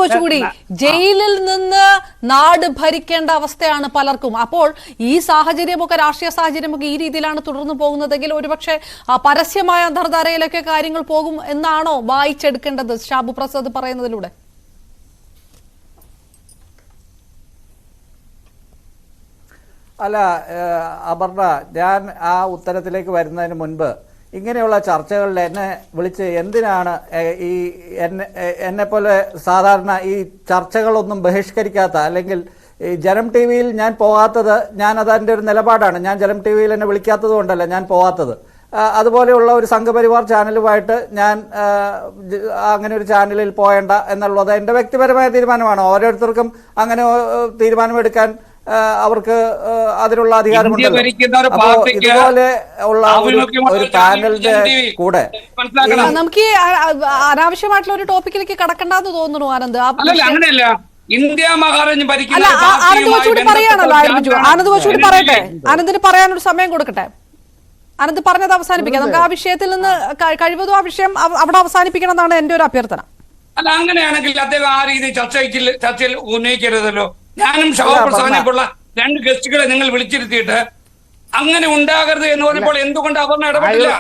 കൊച്ചുകൂടി ജയിലിൽ നിന്ന് നാട് ഭരിക്കേണ്ട അവസ്ഥയാണ് പലർക്കും. അപ്പോൾ ഈ സാഹചര്യമൊക്കെ രാഷ്ട്രീയ സാഹചര്യമൊക്കെ ഈ രീതിയിലാണ് തുടർന്നു പോകുന്നതെങ്കിൽ ഒരുപക്ഷെ പരസ്യമായ അന്തർധാരയിലൊക്കെ കാര്യങ്ങൾ പോകും എന്നാണോ വായിച്ചെടുക്കേണ്ടത് ഷാബു പ്രസാദ് പറയുന്നതിലൂടെ? അല്ല അപർണ, ഞാൻ ആ ഉത്തരത്തിലേക്ക് വരുന്നതിന് മുൻപ് ഇങ്ങനെയുള്ള ചർച്ചകളിൽ എന്നെ വിളിച്ച് എന്തിനാണ് ഈ എന്നെപ്പോലെ സാധാരണ ഈ ചർച്ചകളൊന്നും ബഹിഷ്കരിക്കാത്ത, അല്ലെങ്കിൽ ഈ ജനം ടി വിയിൽ ഞാൻ പോകാത്തത്, അതെൻ്റെ ഒരു നിലപാടാണ്. ഞാൻ ജനം ടി വിയിൽ എന്നെ വിളിക്കാത്തത് കൊണ്ടല്ല ഞാൻ പോകാത്തത്. അതുപോലെയുള്ള ഒരു സംഘപരിവാർ ചാനലുമായിട്ട് ഞാൻ അങ്ങനെ ഒരു ചാനലിൽ പോകേണ്ട എന്നുള്ളത് എൻ്റെ വ്യക്തിപരമായ തീരുമാനമാണ്. ഓരോരുത്തർക്കും അങ്ങനെ തീരുമാനമെടുക്കാൻ അവർക്ക് അതിനുള്ള അധികാരമുണ്ടല്ലോ. ഇതുപോലെ ഉള്ള ഒരു പാനലിന്റെ കൂടെ നമുക്ക് അനാവശ്യമായിട്ടുള്ള ഒരു ടോപ്പിക്കിലേക്ക് കടക്കണ്ടെന്ന് തോന്നുന്നു ആനന്ദ്. അങ്ങനെയല്ല, ഇന്ത്യ മഹാരാജ്യം ആനന്ദ് കൊച്ചുകൂടി പറയാണല്ലോ. ആനന്ദ് കൊച്ചുകൂടി പറയട്ടെ, ആനന്ദിന് പറയാനൊരു സമയം കൊടുക്കട്ടെ. ആനന്ദ് പറഞ്ഞത് അവസാനിപ്പിക്കാം. നമുക്ക് ആ വിഷയത്തിൽ നിന്ന് കഴിവതും ആ വിഷയം അവിടെ അവസാനിപ്പിക്കണം എന്നാണ് എന്റെ ഒരു അഭ്യർത്ഥന. അല്ല, അങ്ങനെയാണെങ്കിൽ അദ്ദേഹം ആ രീതി ചർച്ചയിൽ ഉന്നയിക്കരുതല്ലോ. ഞാനും ഷാബുപ്രസാദിനെ പോലുള്ള 2 ഗസ്റ്റുകളെ നിങ്ങൾ വിളിച്ചിരുത്തിയിട്ട് അങ്ങനെ ഉണ്ടാകരുത് എന്ന് പറഞ്ഞപ്പോൾ എന്തുകൊണ്ട് അപർണ ഇടപെട്ടില്ല?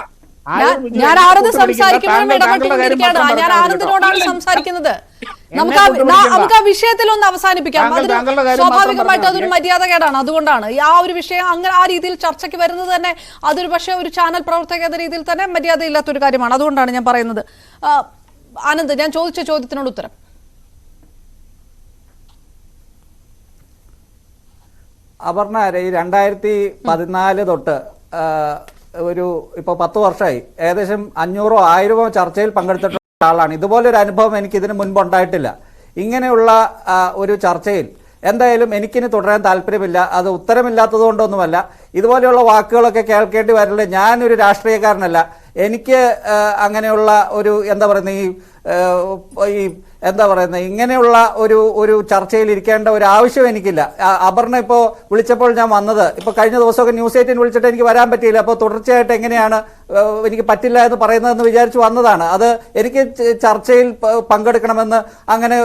ഞാൻ ആനന്ദ് സംസാരിക്കുമ്പോഴും ഇടപെട്ടുകൊണ്ടിരിക്കുകയാണ്. ഞാൻ ആനന്ദിനോടാണ് സംസാരിക്കുന്നത്. നമുക്ക് ആ വിഷയത്തിൽ ഒന്ന് അവസാനിപ്പിക്കാം. അതിന് സ്വാഭാവികമായിട്ട് അതൊരു മര്യാദകേടാണ്. അതുകൊണ്ടാണ് ആ ഒരു വിഷയം അങ്ങനെ ആ രീതിയിൽ ചർച്ചയ്ക്ക് വരുന്നത് തന്നെ അതൊരു പക്ഷേ ഒരു ചാനൽ പ്രവർത്തക എന്ന രീതിയിൽ തന്നെ മര്യാദയില്ലാത്തൊരു കാര്യമാണ്. അതുകൊണ്ടാണ് ഞാൻ പറയുന്നത്. ആനന്ദ്, ഞാൻ ചോദിച്ച ചോദ്യത്തിനോട് ഉത്തരം. അപർണ, ഈ 2014 തൊട്ട് ഇപ്പോൾ 10 വർഷമായി, ഏകദേശം 500 or 1000 ചർച്ചയിൽ പങ്കെടുത്തിട്ടുള്ള ആളാണ്. ഇതുപോലൊരു അനുഭവം എനിക്ക് ഇതിന് മുൻപ് ഉണ്ടായിട്ടില്ല. ഇങ്ങനെയുള്ള ഒരു ചർച്ചയിൽ എന്തായാലും എനിക്കിനി തുടരാൻ താല്പര്യമില്ല. അത് ഉത്തരമില്ലാത്തത് കൊണ്ടൊന്നുമല്ല. ഇതുപോലെയുള്ള വാക്കുകളൊക്കെ കേൾക്കേണ്ടി വരില്ല. ഞാനൊരു രാഷ്ട്രീയക്കാരനല്ല. എനിക്ക് അങ്ങനെയുള്ള ഒരു ഇങ്ങനെയുള്ള ഒരു ചർച്ചയിൽ ഇരിക്കേണ്ട ഒരു ആവശ്യം എനിക്കില്ല. അപർണ ഇപ്പോൾ വിളിച്ചപ്പോൾ ഞാൻ വന്നത്, ഇപ്പോൾ കഴിഞ്ഞ ദിവസമൊക്കെ ന്യൂസ് 18 വിളിച്ചിട്ട് എനിക്ക് വരാൻ പറ്റിയില്ല. അപ്പോൾ തുടർച്ചയായിട്ട് എങ്ങനെയാണ് എനിക്ക് പറ്റില്ല എന്ന് പറയുന്നതെന്ന് വിചാരിച്ച് വന്നതാണ്. അത് എനിക്ക് ചർച്ചയിൽ പങ്കെടുക്കണമെന്ന് അങ്ങനെ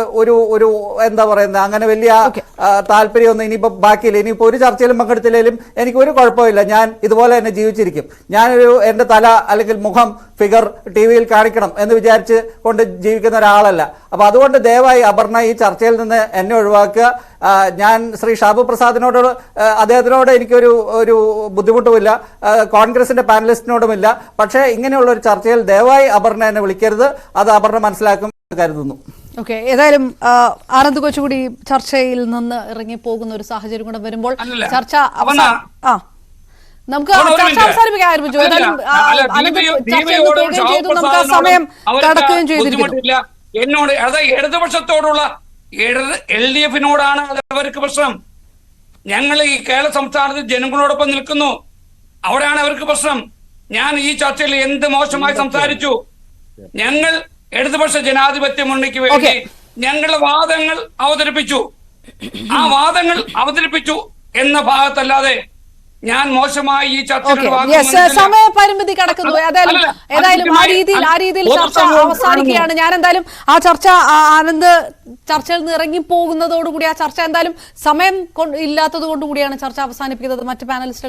അങ്ങനെ വലിയ താല്പര്യമൊന്നും ഇനിയിപ്പോൾ ബാക്കിയില്ല. ഇനിയിപ്പോൾ ഒരു ചർച്ചയിലും പങ്കെടുത്തില്ലെങ്കിലും എനിക്ക് ഒരു കുഴപ്പമില്ല. ഞാൻ ഇതുപോലെ തന്നെ ജീവിച്ചിരിക്കും. എൻ്റെ തല അല്ലെങ്കിൽ മുഖം, ഫിഗർ TV-യിൽ കാണിക്കണം എന്ന് വിചാരിച്ച് കൊണ്ട് ജീവിക്കുന്ന ഒരാളല്ല. അപ്പൊ അതുകൊണ്ട് ദയവായി അപർണ ഈ ചർച്ചയിൽ നിന്ന് എന്നെ ഒഴിവാക്കുക. ഞാൻ ശ്രീ ഷാബു പ്രസാദിനോട്, അദ്ദേഹത്തിനോട് എനിക്കൊരു ബുദ്ധിമുട്ടുമില്ല, കോൺഗ്രസിന്റെ പാനലിസ്റ്റിനോടുമില്ല. പക്ഷേ ഇങ്ങനെയുള്ള ഒരു ചർച്ചയിൽ ദയവായി അപർണ എന്നെ വിളിക്കരുത്. അത് അപർണ മനസ്സിലാക്കും കരുതുന്നു. ഓക്കെ, ഏതായാലും ആനന്ദ് കൊച്ചുകൂടി ചർച്ചയിൽ നിന്ന് ഇറങ്ങി പോകുന്ന ഒരു സാഹചര്യം കൂടെ വരുമ്പോൾ ചർച്ച നമുക്ക് ചർച്ച അവസാനിപ്പിക്കാമായിരുന്നു. നമുക്ക് ആ സമയം കടക്കുകയും ചെയ്തിരിക്കുന്നു. എന്നോട് ഇടതുപക്ഷത്തോടുള്ള LDF-നോടാണ് അവർക്ക് പ്രശ്നം. ഞങ്ങൾ ഈ കേരള സംസ്ഥാനത്ത് ജനങ്ങളോടൊപ്പം നിൽക്കുന്നു. അവിടെയാണ് അവർക്ക് പ്രശ്നം. ഞാൻ ഈ ചർച്ചയിൽ എന്ത് മോശമായി സംസാരിച്ചു? ഞങ്ങൾ ഇടതുപക്ഷ ജനാധിപത്യ മുന്നണിക്ക് വേണ്ടി ഞങ്ങളുടെ വാദങ്ങൾ അവതരിപ്പിച്ചു. ആ വാദങ്ങൾ അവതരിപ്പിച്ചു എന്ന ഭാഗത്തല്ലാതെ ഞാൻ മോശമായി ഈ ചർച്ച സമയപരിമിതി കടക്കുന്നു. ഏതായാലും ആ രീതിയിൽ ചർച്ച അവസാനിക്കുകയാണ്. ഞാൻ എന്തായാലും ആ ചർച്ച ആനന്ദ് ചർച്ചയിൽ നിന്ന് ഇറങ്ങി പോകുന്നതോടുകൂടി ആ ചർച്ച എന്തായാലും സമയം ഇല്ലാത്തത് കൊണ്ടുകൂടിയാണ് ചർച്ച അവസാനിപ്പിക്കുന്നത്. മറ്റ് പാനലിസ്റ്റുകൾ